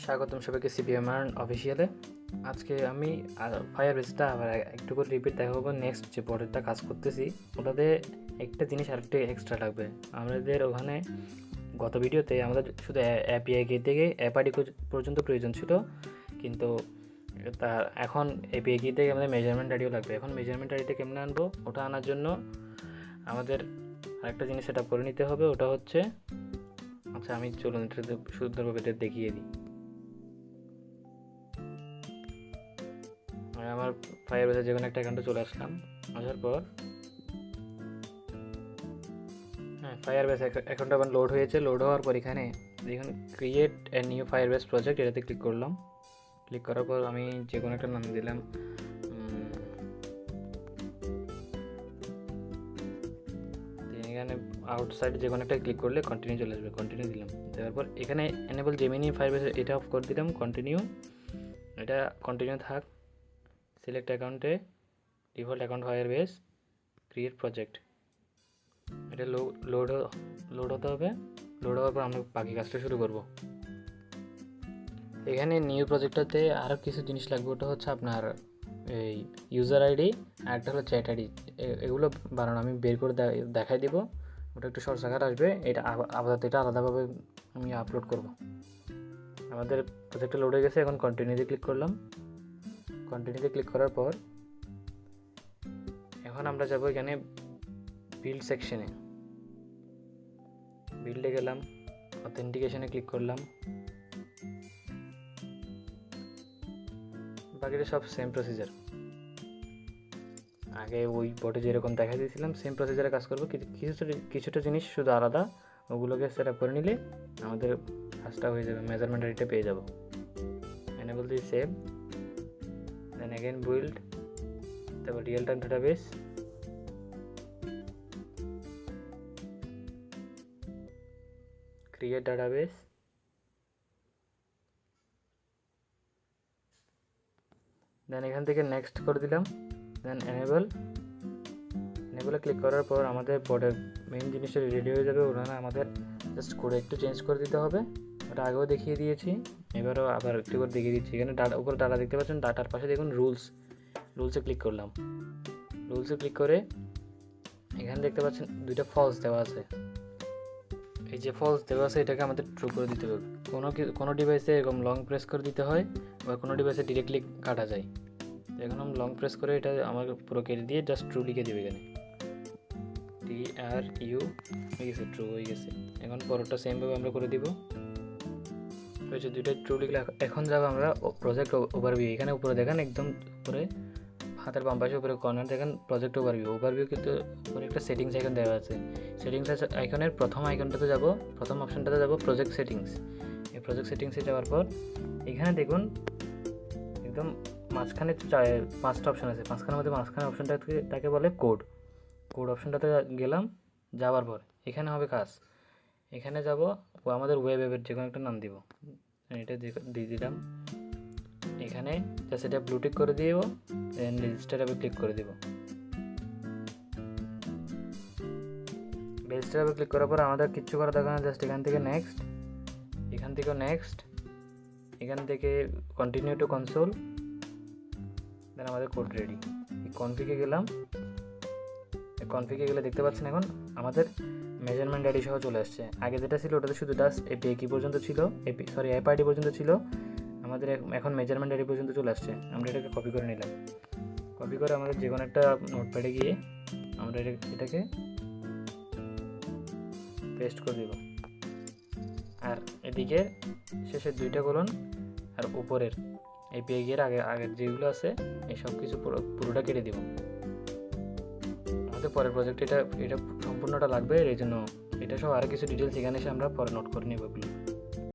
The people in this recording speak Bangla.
স্বাগতম সবাইকে সিপিএমআর অফিসিয়ালে। আজকে আমি ফায়ারবেসটা আবার একটু করে রিপিট দেখাবো। নেক্সট যে পরেরটা কাজ করতেছি ওটাতে একটা জিনিস আরেকটু এক্সট্রা লাগবে। আমাদের ওখানে গত ভিডিওতে আমাদের শুধু এপিআই গেট থেকে অ্যাপ আইডি পর্যন্ত প্রয়োজন ছিল, কিন্তু তার এখন এপিআই গেট থেকে আমাদের মেজারমেন্ট আইডিও লাগবে। এখন মেজারমেন্ট আইডিটা কেমনে আনবো? ওটা আনার জন্য আমাদের আরেকটা জিনিস সেট আপ করে নিতে হবে। ওটা হচ্ছে আমি চলুন এটা সুন্দরভাবে দেখিয়ে দিই। আমার ফায়ারবেসে যে কোনো একটা অ্যাকাউন্টে চলে আসলাম। আসার পর ফায়ারবেস অ্যাকাউন্ট আবার লোড হয়েছে। লোড হওয়ার পর এখানে দেখুন create a new Firebase project, এটাতে ক্লিক করলাম। ক্লিক করার পর আমি যে কোনো একটা নাম দিলাম, এখানে আউটসাইড যে কোনো একটা ক্লিক করলে কন্টিনিউ চলে আসবে। কন্টিনিউ দিলাম। দেওয়ার পর এখানে এনেবল জেমিনি ফায়ারবেস এটা অফ করে দিলাম। কন্টিনিউ, এটা কন্টিনিউ থাক। সিলেক্ট অ্যাকাউন্টে default account Firebase create project, এটা লোড হতে হবে। লোড হওয়ার পর আমরা বাকি কাজটা শুরু করব। এখানে নিউ প্রজেক্টটাতে আরও কিছু জিনিস লাগবে। ওটা হচ্ছে আপনার এই ইউজার আইডি আর একটা হলো চ্যাট আইডি। এগুলো বানানো আমি বের করে দেখাই দিব। ওটা একটু শর্ট আকার আসবে। এটা আপাতত এটা আলাদাভাবে আমি আপলোড করব। আমাদের প্রজেক্টটা লোড হয়ে গেছে। এখন কন্টিনিউতে ক্লিক করলাম। কন্টিনিউতে ক্লিক করার পর এখন আমরা যাব এখানে বিল্ড সেকশনে। বিল্ডে গেলাম, অথেন্টিকেশনে ক্লিক করলাম। বাকিটা সব সেম প্রসিজার, আগে ওই বোর্ডে যেরকম দেখা দিয়েছিলাম সেম প্রসিজারে কাজ করবো। কিছুটা জিনিস শুধু আলাদা, ওগুলোকে সেট আপ করে নিলে আমাদের কাজটা হয়ে যাবে। মেজারমেন্ট আইডিটা পেয়ে যাব। Enable the save, then again build, তারপর real time database, create database, then এখান থেকে নেক্সট করে দিলাম। দেন এনেবলে ক্লিক করার পর আমাদের বোর্ডের মেইন জিনিসটা রেডি হয়ে যাবে। ওখানে আমাদের জাস্ট কোডে একটু চেঞ্জ করে দিতে হবে। ওটা আগেও দেখিয়ে দিয়েছি, এবারও আবার একটু করে দেখিয়ে দিচ্ছি। এখানে উপরে ডাটা দেখতে পাচ্ছেন, ডাটার পাশে দেখুন রুলসে ক্লিক করলাম। রুলসে ক্লিক করে এখানে দেখতে পাচ্ছেন দুইটা ফলস দেওয়া আছে। এই যে ফলস দেওয়া আছে এটাকে আমাদের ট্রু করে দিতে হবে। কোনো ডিভাইসে এরকম লং প্রেস করে দিতে হয়, বা কোনো ডিভাইসে ডিরেক্টলি কাটা যায়। এখন আমি লং প্রেস করে এটা আমাকে পুরো কেটে দিয়ে জাস্ট ট্রু লিখে দেবে। এখানে TRU হয়ে গেছে, ট্রু হয়ে গেছে। এখন পরেরটা সেমভাবে আমরা করে দিব। হয়েছে দুইটাই ট্রু লিখলে। এখন যাবো আমরা প্রজেক্ট ওভারভিউ। এখানে উপরে দেখেন, একদম উপরে হাতের বাম পাশে উপরে কর্নার দেখেন প্রজেক্ট ওভারভিউ কিন্তু উপরে একটা সেটিংস আইকন দেওয়া আছে। সেটিংস আইকনের প্রথম আইকনটাতে যাব, প্রথম অপশনটাতে যাব প্রজেক্ট সেটিংস। এই প্রজেক্ট সেটিংসে যাওয়ার পর এখানে দেখুন একদম মাঝখানে 5টা অপশন আছে। মাঝখানে অপশনটাকে বলে কোড অপশনটাতে গেলাম। যাওয়ার পর এখানে হবে কাজ। এখানে যাব, আমাদের ওয়েব অ্যাপের যে কোনো একটা নাম দিব। এটা দিয়ে দিলাম। এখানে জাস্ট এটা ব্লুটিক করে দিব। দেন রেজিস্টার অ্যাপে ক্লিক করে দেব। রেজিস্টার অ্যাপে ক্লিক করার পর আমাদের কিচ্ছু করা দরকার না। জাস্ট এখান থেকে নেক্সট, এখান থেকে কন্টিনিউ টু কনসোল। দেন আমাদের কোড রেডি। কনফিগে গেলাম। কনফিগে গেলে দেখতে পাচ্ছেন এখন আমাদের মেজারমেন্ট আইডি সহ চলে আসছে। আগে যেটা ছিল ওটাতে শুধু জাস্ট এপিআই কি পর্যন্ত ছিল, অ্যাপ আইডি পর্যন্ত ছিল। আমাদের এখন মেজারমেন্ট আইডি পর্যন্ত চলে আসছে। আমরা এটাকে কপি করে নিলাম। কপি করে আমাদের যে কোনো একটা নোটপ্যাডে গিয়ে আমরা এটাকে পেস্ট করে দেব। আর এদিকে শেষের দুইটা কলন আর উপরের এপিআই গিয়ে আগের যেগুলো আছে এই সব কিছু পুরোটা কেটে দেব। আমাদের পরের প্রজেক্ট এটা সম্পূর্ণটা লাগবে। এই জন্য এটা সব আরও কিছু ডিটেলস এখানে এসে আমরা পরে নোট করে নেব এগুলো।